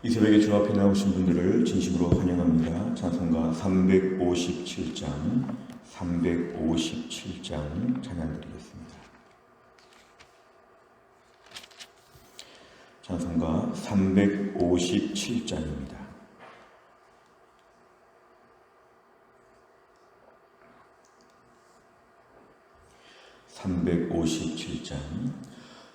이 새벽에 주 앞에 나오신 분들을 진심으로 환영합니다. 찬송가 357장 찬양 드리겠습니다. 찬송가 357장입니다.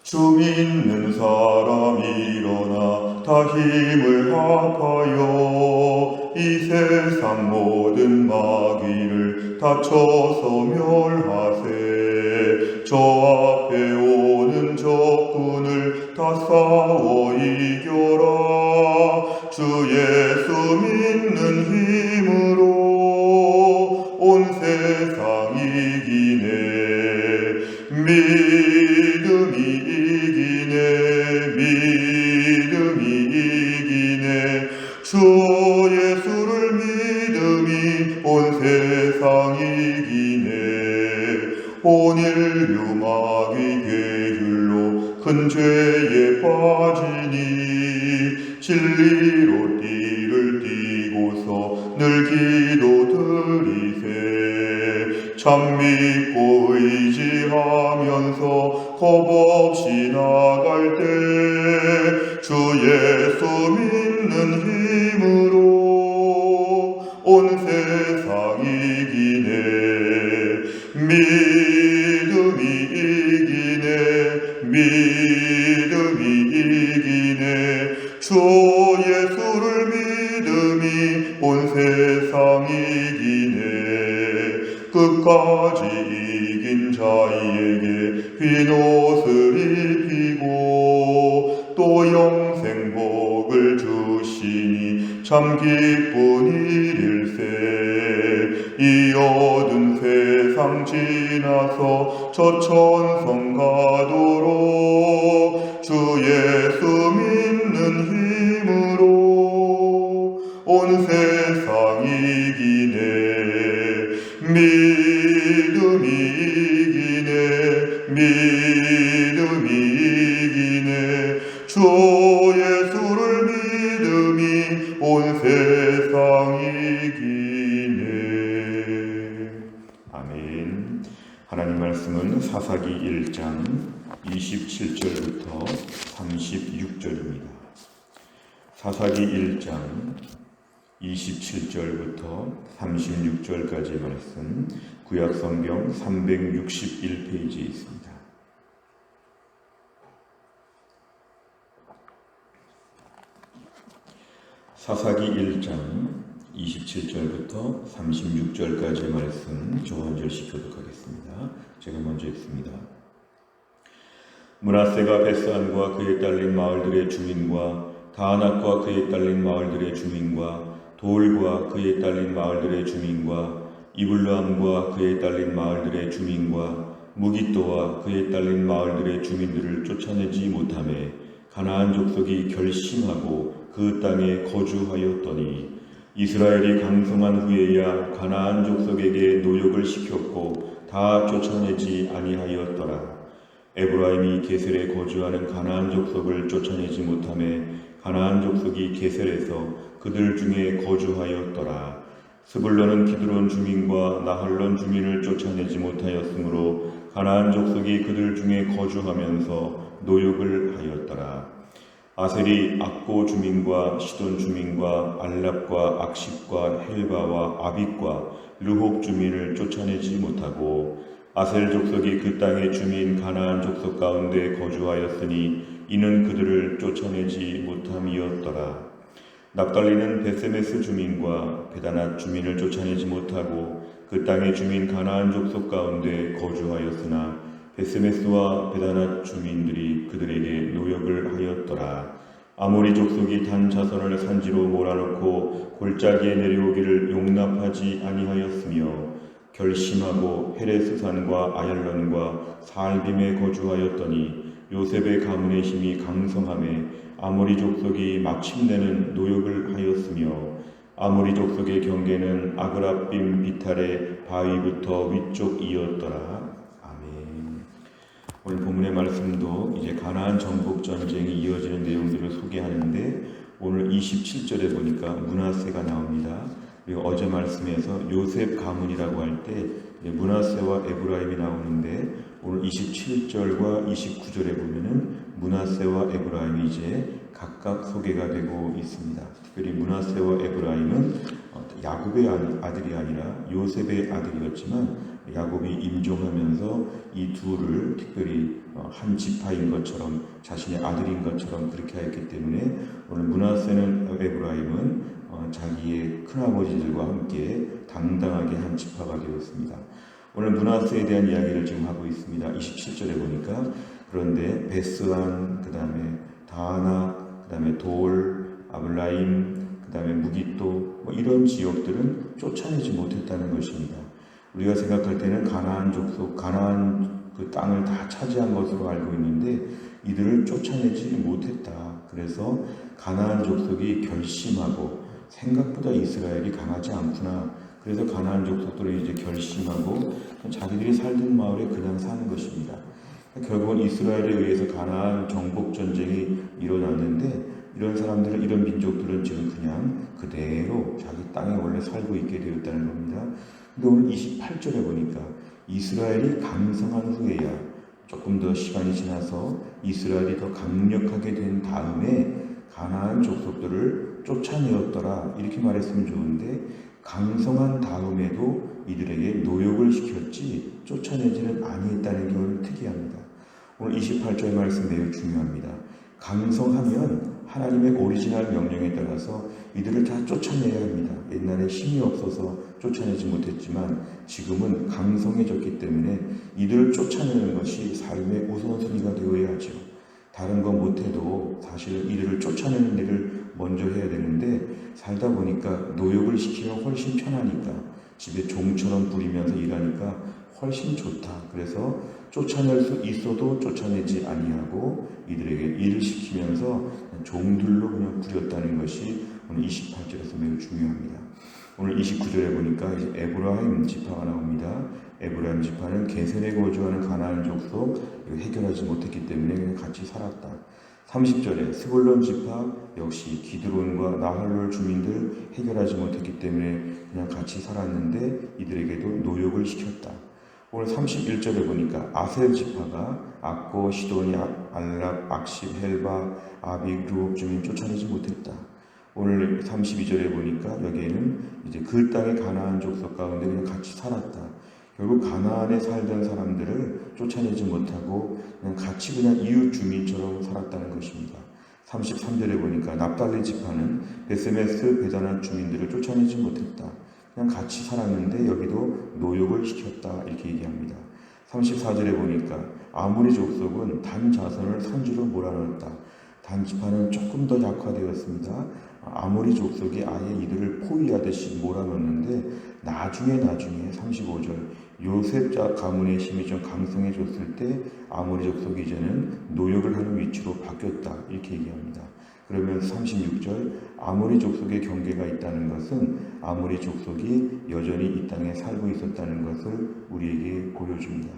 주 믿는 사람 일어나 다 힘을 합하여 이 세상 모든 마귀를 다쳐서 멸하세. 저 앞에 오는 적군을 다 싸워 이겨라. 주 예수 믿는 힘으로 온 세상 이기네. 믿음이 이기네. 주 예수를 믿음이 온 세상 이기네. 온 인류 마귀 계율로 큰 죄에 빠지니 진리로 띠를 띠고서 늘 기도드리세. 참 믿고 의지하면서 겁없이 나갈 때 주 예수 믿는 힘으로 온 세상 이기네. 믿음이 이기네. 주 예수를 믿음이 온 세상 이기네. 끝까지 이긴 자에게 흰 옷을 입히고 또 영생 복을 주시니 참 기쁜 일일세. 이 어두운 세상 지나서 저 천성 가도록 주 예수 믿는 힘으로 온 세상 이기네. 믿음이 이기네. 주 예수를 믿음이 온 세상 이기네. 아멘. 하나님 말씀은 사사기 1장 27절부터 36절입니다. 사사기 1장 27절부터 36절까지의 말씀, 구약성경 361페이지에 있습니다. 사사기 1장 27절부터 36절까지의 말씀 저 한 절 시켜도록 하겠습니다. 제가 먼저 읽습니다. 므낫세가 베스안과 그에 딸린 마을들의 주민과 다낙과 그에 딸린 마을들의 주민과 돌과 그에 딸린 마을들의 주민과 이블람과 그에 딸린 마을들의 주민과 무깃도와 그에 딸린 마을들의 주민들을 쫓아내지 못하매 가나안 족속이 결심하고 그 땅에 거주하였더니 이스라엘이 강성한 후에야 가나안 족속에게 노역을 시켰고 다 쫓아내지 아니하였더라. 에브라임이 게셀에 거주하는 가나안 족속을 쫓아내지 못하매 가나안 족속이 게셀에서 그들 중에 거주하였더라. 스불론은 기드론 주민과 나할론 주민을 쫓아내지 못하였으므로 가나안 족속이 그들 중에 거주하면서 노역을 하였더라. 아셀이 악고 주민과 시돈 주민과 알랍과 악십과 헬바와 아빅과 르홉 주민을 쫓아내지 못하고 아셀 족속이 그 땅의 주민 가나안 족속 가운데 거주하였으니 이는 그들을 쫓아내지 못함이었더라. 납달리는 베세메스 주민과 베다낫 주민을 쫓아내지 못하고 그 땅의 주민 가나안 족속 가운데 거주하였으나 베세메스와 베다낫 주민들이 그들에게 노역을 하였더라. 아모리 족속이 단 자손을 산지로 몰아넣고 골짜기에 내려오기를 용납하지 아니하였으며 결심하고 헤레스산과 아얄론과 사알빔에 거주하였더니 요셉의 가문의 힘이 강성함에 아모리 족속이 마침내는 노역을 하였으며 아모리 족속의 경계는 아그라빔 비탈의 바위부터 위쪽이었더라. 아멘. 오늘 본문의 말씀도 이제 가나안 정복 전쟁이 이어지는 내용들을 소개하는데 오늘 27절에 보니까 므낫세가 나옵니다. 그리고 어제 말씀에서 요셉 가문이라고 할 때 므낫세와 에브라임이 나오는데 오늘 27절과 29절에 보면은 므낫세와 에브라임이 이제 각각 소개가 되고 있습니다. 특별히 므낫세와 에브라임은 야곱의 아들이 아니라 요셉의 아들이었지만 야곱이 임종하면서 이 둘을 특별히 한 지파인 것처럼 자신의 아들인 것처럼 그렇게 하였기 때문에 오늘 므낫세는 에브라임은 자기의 큰아버지들과 함께 당당하게 한 지파가 되었습니다. 오늘 므낫세에 대한 이야기를 지금 하고 있습니다. 27절에 보니까 그런데 베스안, 그 다음에 다나, 그 다음에 돌, 아블라임, 그 다음에 무기또 이런 지역들은 쫓아내지 못했다는 것입니다. 우리가 생각할 때는 가나안 족속, 가나안 그 땅을 다 차지한 것으로 알고 있는데 이들을 쫓아내지 못했다. 그래서 가나안 족속이 결심하고 생각보다 이스라엘이 강하지 않구나. 그래서 가나안 족속들이 이제 결심하고 자기들이 살던 마을에 그냥 사는 것입니다. 결국은 이스라엘에 의해서 가나안 정복 전쟁이 일어났는데 이런 사람들은, 이런 민족들은 지금 그냥 그대로 자기 땅에 원래 살고 있게 되었다는 겁니다. 근데 오늘 28절에 보니까 이스라엘이 강성한 후에야, 조금 더 시간이 지나서 이스라엘이 더 강력하게 된 다음에 가나안 족속들을 쫓아내었더라 이렇게 말했으면 좋은데 강성한 다음에도 이들에게 노역을 시켰지 쫓아내지는 아니했다는 경우는 특이합니다. 오늘 28절 말씀 매우 중요합니다. 강성하면 하나님의 오리지널 명령에 따라서 이들을 다 쫓아내야 합니다. 옛날에 힘이 없어서 쫓아내지 못했지만 지금은 강성해졌기 때문에 이들을 쫓아내는 것이 삶의 우선순위가 되어야 하죠. 다른 거 못해도 사실 이들을 쫓아내는 일을 먼저 해야 되는데 살다 보니까 노역을 시키면 훨씬 편하니까 집에 종처럼 부리면서 일하니까 훨씬 좋다. 그래서 쫓아낼 수 있어도 쫓아내지 아니하고 이들에게 일을 시키면서 종들로 그냥 부렸다는 것이 오늘 28절에서 매우 중요합니다. 오늘 29절에 보니까 이제 에브라임 지파가 나옵니다. 에브라임 지파는 게센에 거주하는 가나안 족속 해결하지 못했기 때문에 그냥 같이 살았다. 30절에 스불론 지파 역시 기드론과 나할롤 주민들 해결하지 못했기 때문에 그냥 같이 살았는데 이들에게도 노역을 시켰다. 오늘 31절에 보니까 아셀 지파가 악고, 시도니, 알랍, 악십, 헬바, 아빅, 루옥 주민 쫓아내지 못했다. 오늘 32절에 보니까 여기에는 이제 그 땅의 가나안 족속 가운데 그냥 같이 살았다. 결국 가나안에 살던 사람들을 쫓아내지 못하고 그냥 이웃 주민처럼 살았다는 것입니다. 33절에 보니까 납달리 지파는 베세메스 베다나 주민들을 쫓아내지 못했다. 그냥 같이 살았는데 여기도 노역을 시켰다 이렇게 얘기합니다. 34절에 보니까 아모리 족속은 단 자손을 산지로 몰아넣었다. 단 지파는 조금 더 약화되었습니다. 아모리 족속이 아예 이들을 포위하듯이 몰아넣는데 나중에 35절 요셉 가문의 힘이 좀 강성해졌을 때 아모리 족속이 이제는 노역을 하는 위치로 바뀌었다 이렇게 얘기합니다. 그러면서 36절 아모리 족속의 경계가 있다는 것은 아모리 족속이 여전히 이 땅에 살고 있었다는 것을 우리에게 보여줍니다.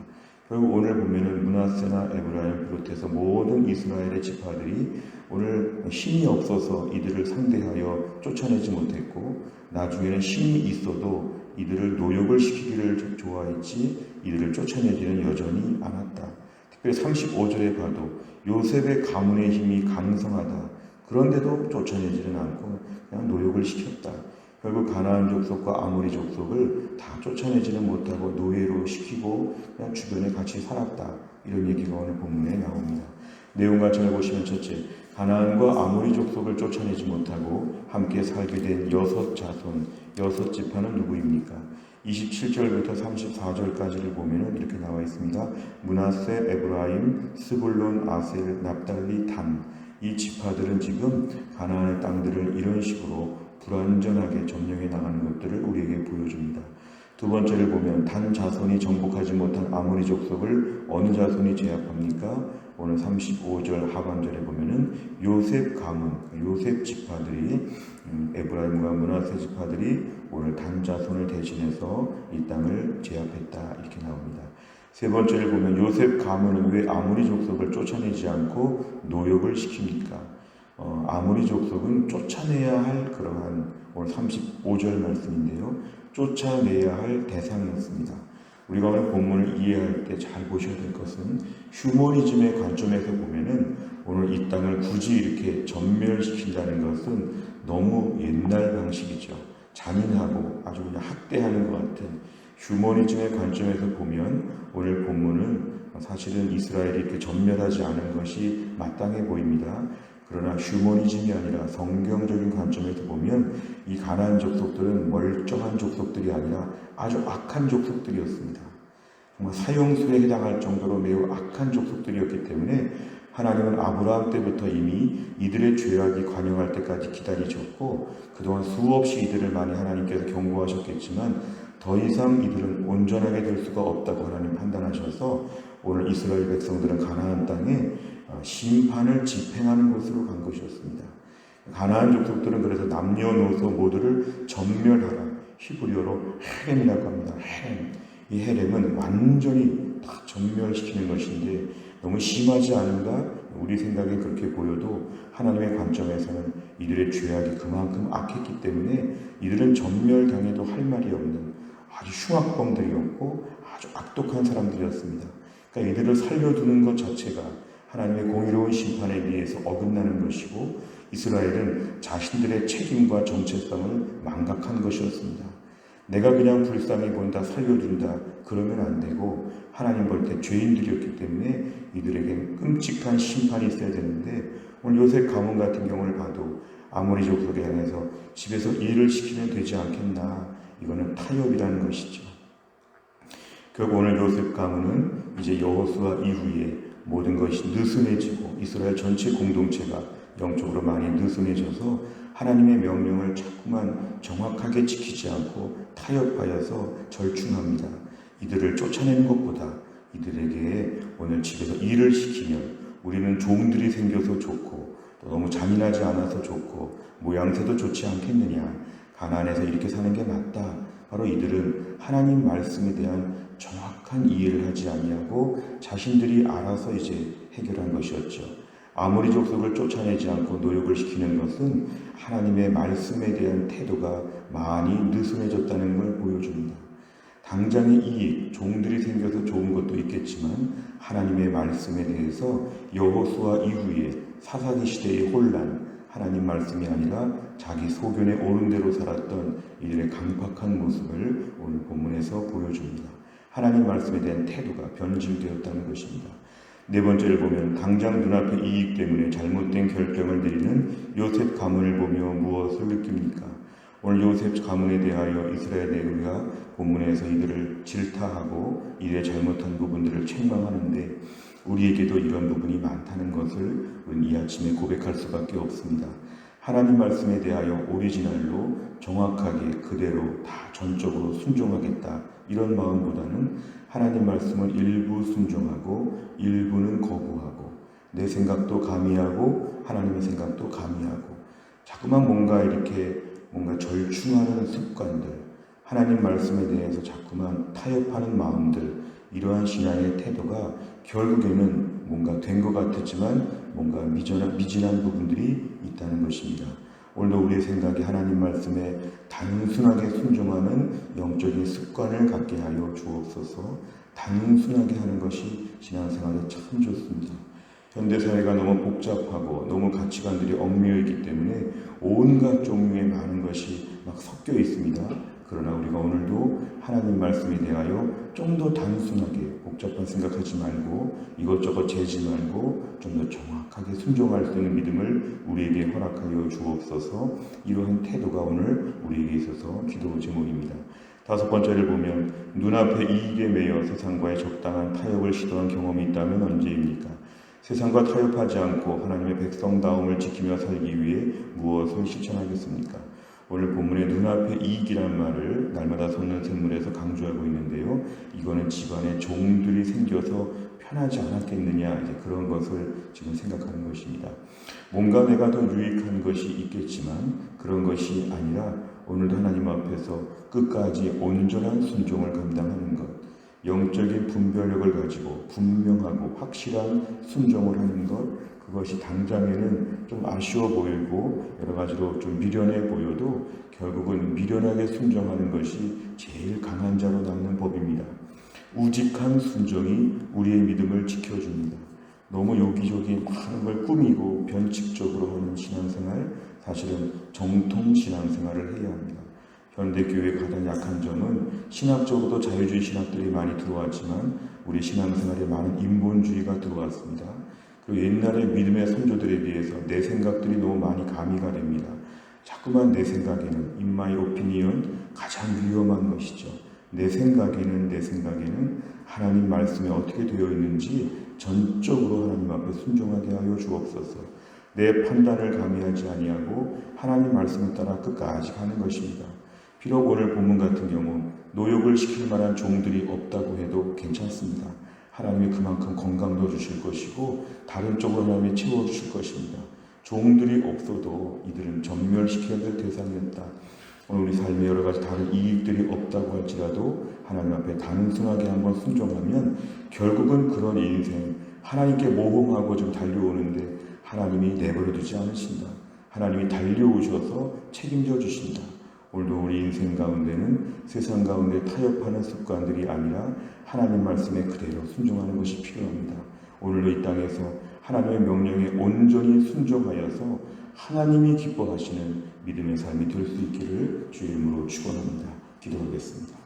결국 오늘 보면은 므낫세나 에브라임 비롯해서 모든 이스라엘의 지파들이 오늘 힘이 없어서 이들을 상대하여 쫓아내지 못했고 나중에는 힘이 있어도 이들을 노역을 시키기를 좋아했지 이들을 쫓아내지는 여전히 않았다. 특별히 35절에 봐도 요셉의 가문의 힘이 강성하다. 그런데도 쫓아내지는 않고 그냥 노역을 시켰다. 결국 가나안 족속과 아모리 족속을 다 쫓아내지는 못하고 노예로 시키고 그냥 주변에 같이 살았다. 이런 얘기가 오늘 본문에 나옵니다. 내용과 잘 보시면 첫째, 가나안과 아모리 족속을 쫓아내지 못하고 함께 살게 된 여섯 자손, 여섯 지파는 누구입니까? 27절부터 34절까지를 보면 이렇게 나와 있습니다. 므낫세, 에브라임, 스불론, 아셀, 납달리, 단. 이 지파들은 지금 가나안의 땅들을 이런 식으로 불완전하게 점령해 나가는 것들을 우리에게 보여줍니다. 두 번째를 보면 단 자손이 정복하지 못한 아모리 족속을 어느 자손이 제압합니까? 오늘 35절 하반절에 보면은 요셉 가문, 요셉 지파들이 에브라임과 므낫세 지파들이 오늘 단 자손을 대신해서 이 땅을 제압했다 이렇게 나옵니다. 세 번째를 보면 요셉 가문은 왜 아모리 족속을 쫓아내지 않고 노역을 시킵니까? 아모리 족속은 쫓아내야 할 그러한 오늘 35절 말씀인데요. 쫓아내야 할 대상이었습니다. 우리가 오늘 본문을 이해할 때 잘 보셔야 될 것은 휴머니즘의 관점에서 보면은 오늘 이 땅을 굳이 이렇게 전멸시킨다는 것은 너무 옛날 방식이죠. 잔인하고 아주 그냥 학대하는 것 같은 휴머니즘의 관점에서 보면 오늘 본문은 사실은 이스라엘이 이렇게 전멸하지 않은 것이 마땅해 보입니다. 그러나 휴머니즘이 아니라 성경적인 관점에서 보면 이 가나안 족속들은 멀쩡한 족속들이 아니라 아주 악한 족속들이었습니다. 정말 사형수에 해당할 정도로 매우 악한 족속들이었기 때문에 하나님은 아브라함 때부터 이미 이들의 죄악이 관영할 때까지 기다리셨고 그동안 수없이 이들을 많이 하나님께서 경고하셨겠지만 더 이상 이들은 온전하게 될 수가 없다고 하나님 판단하셔서 오늘 이스라엘 백성들은 가나안 땅에 심판을 집행하는 곳으로 간 것이었습니다. 가나안 족속들은 그래서 남녀노소 모두를 전멸하라. 히브리어로 헤렘이라고 합니다. 헤렘. 이 헤렘은 완전히 다 전멸시키는 것인데 너무 심하지 않은가? 우리 생각에 그렇게 보여도 하나님의 관점에서는 이들의 죄악이 그만큼 악했기 때문에 이들은 전멸당해도 할 말이 없는 아주 흉악범들이었고 아주 악독한 사람들이었습니다. 그러니까 이들을 살려두는 것 자체가 하나님의 공의로운 심판에 의해서 어긋나는 것이고 이스라엘은 자신들의 책임과 정체성을 망각한 것이었습니다. 내가 그냥 불쌍히 본다, 살려준다 그러면 안 되고 하나님 볼 때 죄인들이었기 때문에 이들에게 끔찍한 심판이 있어야 되는데 오늘 요셉 가문 같은 경우를 봐도 아모리 족속에 향해서 집에서 일을 시키면 되지 않겠나. 이거는 타협이라는 것이죠. 결국 오늘 요셉 가문은 이제 여호수아 이후에 모든 것이 느슨해지고 이스라엘 전체 공동체가 영적으로 많이 느슨해져서 하나님의 명령을 자꾸만 정확하게 지키지 않고 타협하여서 절충합니다. 이들을 쫓아내는 것보다 이들에게 오늘 집에서 일을 시키면 우리는 종들이 생겨서 좋고 또 너무 잔인하지 않아서 좋고 모양새도 좋지 않겠느냐. 가나안에서 이렇게 사는 게 맞다. 바로 이들은 하나님 말씀에 대한 정확한 이해를 하지 아니하고 자신들이 알아서 이제 해결한 것이었죠. 아모리 족속을 쫓아내지 않고 노역을 시키는 것은 하나님의 말씀에 대한 태도가 많이 느슨해졌다는 걸 보여줍니다. 당장의 이익, 종들이 생겨서 좋은 것도 있겠지만 하나님의 말씀에 대해서 여호수아 이후에 사사기 시대의 혼란, 하나님 말씀이 아니라 자기 소견에 옳은 대로 살았던 이들의 강팍한 모습을 오늘 본문에서 보여줍니다. 하나님 말씀에 대한 태도가 변질되었다는 것입니다. 네 번째를 보면 당장 눈앞의 이익 때문에 잘못된 결정을 내리는 요셉 가문을 보며 무엇을 느낍니까? 오늘 요셉 가문에 대하여 이스라엘 내부가 본문에서 이들을 질타하고 이들의 잘못한 부분들을 책망하는데 우리에게도 이런 부분이 많다는 것을 우리는 이 아침에 고백할 수밖에 없습니다. 하나님 말씀에 대하여 오리지널로 정확하게 그대로 다 전적으로 순종하겠다 이런 마음보다는 하나님 말씀을 일부 순종하고 일부는 거부하고 내 생각도 가미하고 하나님의 생각도 가미하고 자꾸만 뭔가 절충하는 습관들, 하나님 말씀에 대해서 자꾸만 타협하는 마음들, 이러한 신앙의 태도가 결국에는 뭔가 된 것 같았지만 뭔가 미진한 부분들이 있다는 것입니다. 오늘도 우리의 생각이 하나님 말씀에 단순하게 순종하는 영적인 습관을 갖게 하여 주옵소서. 단순하게 하는 것이 신앙생활에 참 좋습니다. 현대사회가 너무 복잡하고 너무 가치관들이 얽매여 있기 때문에 온갖 종류의 많은 것이 막 섞여 있습니다. 그러나 우리가 오늘도 하나님 말씀에 대하여 좀 더 단순하게 복잡한 생각하지 말고 이것저것 재지 말고 좀 더 정확하게 순종할 수 있는 믿음을 우리에게 허락하여 주옵소서. 이러한 태도가 오늘 우리에게 있어서 기도 제목입니다. 다섯 번째를 보면 눈앞의 이익에 매여 세상과의 적당한 타협을 시도한 경험이 있다면 언제입니까? 세상과 타협하지 않고 하나님의 백성다움을 지키며 살기 위해 무엇을 실천하겠습니까? 오늘 본문의 눈앞의 이익이라는 말을 날마다 솟는 샘물에서 강조하고 있는데요. 이거는 집안에 종들이 생겨서 편하지 않았겠느냐 이제 그런 것을 지금 생각하는 것입니다. 뭔가 내가 더 유익한 것이 있겠지만 그런 것이 아니라 오늘도 하나님 앞에서 끝까지 온전한 순종을 감당하는 것, 영적인 분별력을 가지고 분명하고 확실한 순종을 하는 것, 그것이 당장에는 좀 아쉬워 보이고 여러 가지로 좀 미련해 보여도 결국은 미련하게 순종하는 것이 제일 강한 자로 남는 법입니다. 우직한 순종이 우리의 믿음을 지켜줍니다. 너무 여기저기 많은 걸 꾸미고 변칙적으로 하는 신앙생활, 사실은 정통 신앙생활을 해야 합니다. 현대교회의 가장 약한 점은 신학적으로도 자유주의 신학들이 많이 들어왔지만 우리 신앙생활에 많은 인본주의가 들어왔습니다. 그리고 옛날의 믿음의 선조들에 비해서 내 생각들이 너무 많이 가미가 됩니다. 자꾸만 내 생각에는 in my opinion 가장 위험한 것이죠. 내 생각에는 하나님 말씀에 어떻게 되어 있는지 전적으로 하나님 앞에 순종하게 하여 주옵소서. 내 판단을 가미하지 아니하고 하나님 말씀을 따라 끝까지 가는 것입니다. 비록 오늘 본문 같은 경우 노역을 시킬 만한 종들이 없다고 해도 괜찮습니다. 하나님이 그만큼 건강도 주실 것이고 다른 쪽으로 하나님이 채워주실 것입니다. 종들이 없어도 이들은 전멸시켜야 될 대상이었다. 오늘 우리 삶에 여러 가지 다른 이익들이 없다고 할지라도 하나님 앞에 단순하게 한번 순종하면 결국은 그런 인생, 하나님께 모험하고 좀 달려오는데 하나님이 내버려 두지 않으신다. 하나님이 달려오셔서 책임져 주신다. 오늘도 우리 인생 가운데는 세상 가운데 타협하는 습관들이 아니라 하나님 말씀에 그대로 순종하는 것이 필요합니다. 오늘도 이 땅에서 하나님의 명령에 온전히 순종하여서 하나님이 기뻐하시는 믿음의 삶이 될 수 있기를 주의 이름으로 축원합니다. 기도하겠습니다.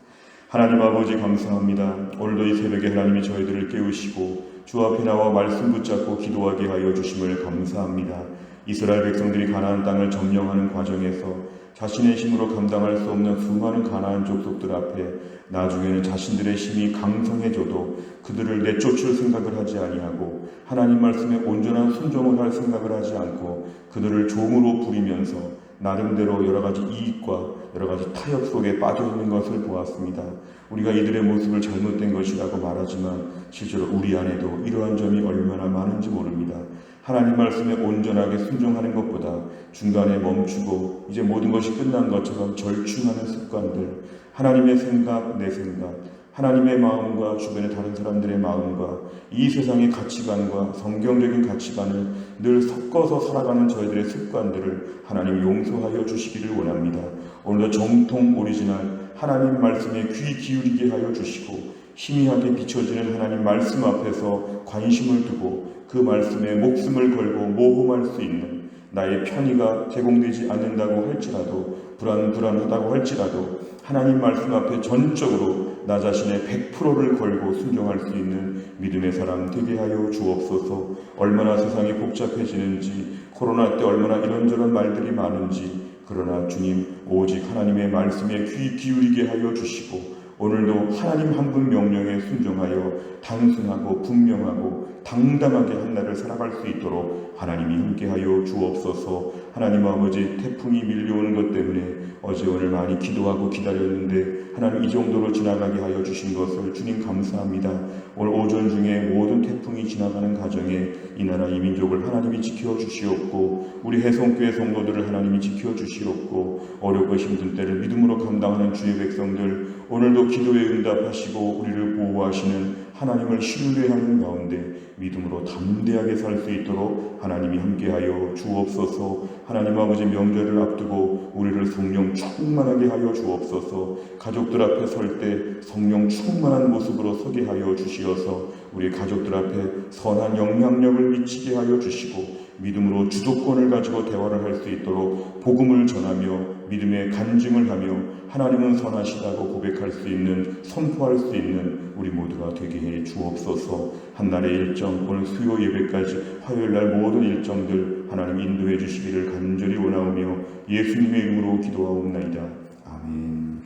하나님 아버지 감사합니다. 오늘도 이 새벽에 하나님이 저희들을 깨우시고 주 앞에 나와 말씀 붙잡고 기도하게 하여 주심을 감사합니다. 이스라엘 백성들이 가나안 땅을 점령하는 과정에서 자신의 힘으로 감당할 수 없는 수많은 가나안 족속들 앞에 나중에는 자신들의 힘이 강성해져도 그들을 내쫓을 생각을 하지 아니하고 하나님 말씀에 온전한 순종을 할 생각을 하지 않고 그들을 종으로 부리면서 나름대로 여러 가지 이익과 여러 가지 타협 속에 빠져 있는 것을 보았습니다. 우리가 이들의 모습을 잘못된 것이라고 말하지만 실제로 우리 안에도 이러한 점이 얼마나 많은지 모릅니다. 하나님 말씀에 온전하게 순종하는 것보다 중간에 멈추고 이제 모든 것이 끝난 것처럼 절충하는 습관들, 하나님의 생각, 내 생각, 하나님의 마음과 주변의 다른 사람들의 마음과 이 세상의 가치관과 성경적인 가치관을 늘 섞어서 살아가는 저희들의 습관들을 하나님 용서하여 주시기를 원합니다. 오늘도 정통 오리지널 하나님 말씀에 귀 기울이게 하여 주시고 희미하게 비춰지는 하나님 말씀 앞에서 관심을 두고 그 말씀에 목숨을 걸고 모험할 수 있는 나의 편의가 제공되지 않는다고 할지라도 불안하다고 할지라도 하나님 말씀 앞에 전적으로 나 자신의 100%를 걸고 순종할 수 있는 믿음의 사람 되게 하여 주옵소서. 얼마나 세상이 복잡해지는지 코로나 때 얼마나 이런저런 말들이 많은지 그러나 주님 오직 하나님의 말씀에 귀 기울이게 하여 주시고 오늘도 하나님 한 분 명령에 순종하여 단순하고 분명하고 당당하게 한 날을 살아갈 수 있도록 하나님이 함께하여 주옵소서. 하나님 아버지 태풍이 밀려오는 것 때문에 어제 오늘 많이 기도하고 기다렸는데 하나님 이 정도로 지나가게 하여 주신 것을 주님 감사합니다. 오늘 오전 중에 모든 태풍이 지나가는 가정에 이 나라 이 민족을 하나님이 지켜주시옵고 우리 해성교회 성도들을 하나님이 지켜주시옵고 어렵고 힘든 때를 믿음으로 감당하는 주의 백성들 오늘도 기도에 응답하시고 우리를 보호하시는 하나님을 신뢰하는 가운데 믿음으로 담대하게 살 수 있도록 하나님이 함께하여 주옵소서. 하나님 아버지 명절을 앞두고 우리를 성령 충만하게 하여 주옵소서. 가족들 앞에 설 때 성령 충만한 모습으로 서게 하여 주시어서 우리 가족들 앞에 선한 영향력을 미치게 하여 주시고 믿음으로 주도권을 가지고 대화를 할 수 있도록 복음을 전하며 믿음의 간증을 하며 하나님은 선하시다고 고백할 수 있는 선포할 수 있는 우리 모두가 되게 해 주옵소서. 한날의 일정 오늘 수요 예배까지 화요일날 모든 일정들 하나님 인도해 주시기를 간절히 원하오며 예수님의 이름으로 기도하옵나이다. 아멘.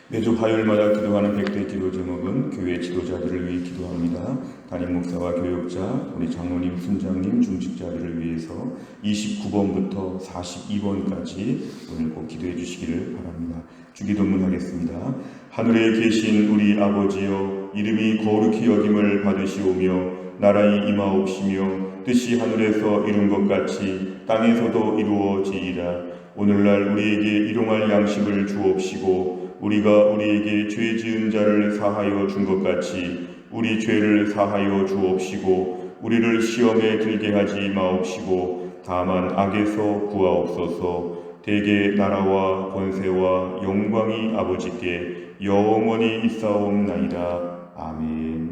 매주 화요일마다 기도하는 100대 기도 제목은 교회 지도자들을 위해 기도합니다. 담임 목사와 교역자, 우리 장로님, 순장님, 중직자들을 위해서 29번부터 42번까지 오늘 꼭 기도해 주시기를 바랍니다. 주기도문 하겠습니다. 하늘에 계신 우리 아버지여 이름이 거룩히 여김을 받으시오며 나라의 임하옵시며 뜻이 하늘에서 이룬 것 같이 땅에서도 이루어지이다. 오늘날 우리에게 일용할 양식을 주옵시고 우리가 우리에게 죄 지은 자를 사하여 준 것 같이 우리 죄를 사하여 주옵시고 우리를 시험에 들게 하지 마옵시고 다만 악에서 구하옵소서. 대개 나라와 권세와 영광이 아버지께 영원히 있사옵나이다. 아멘.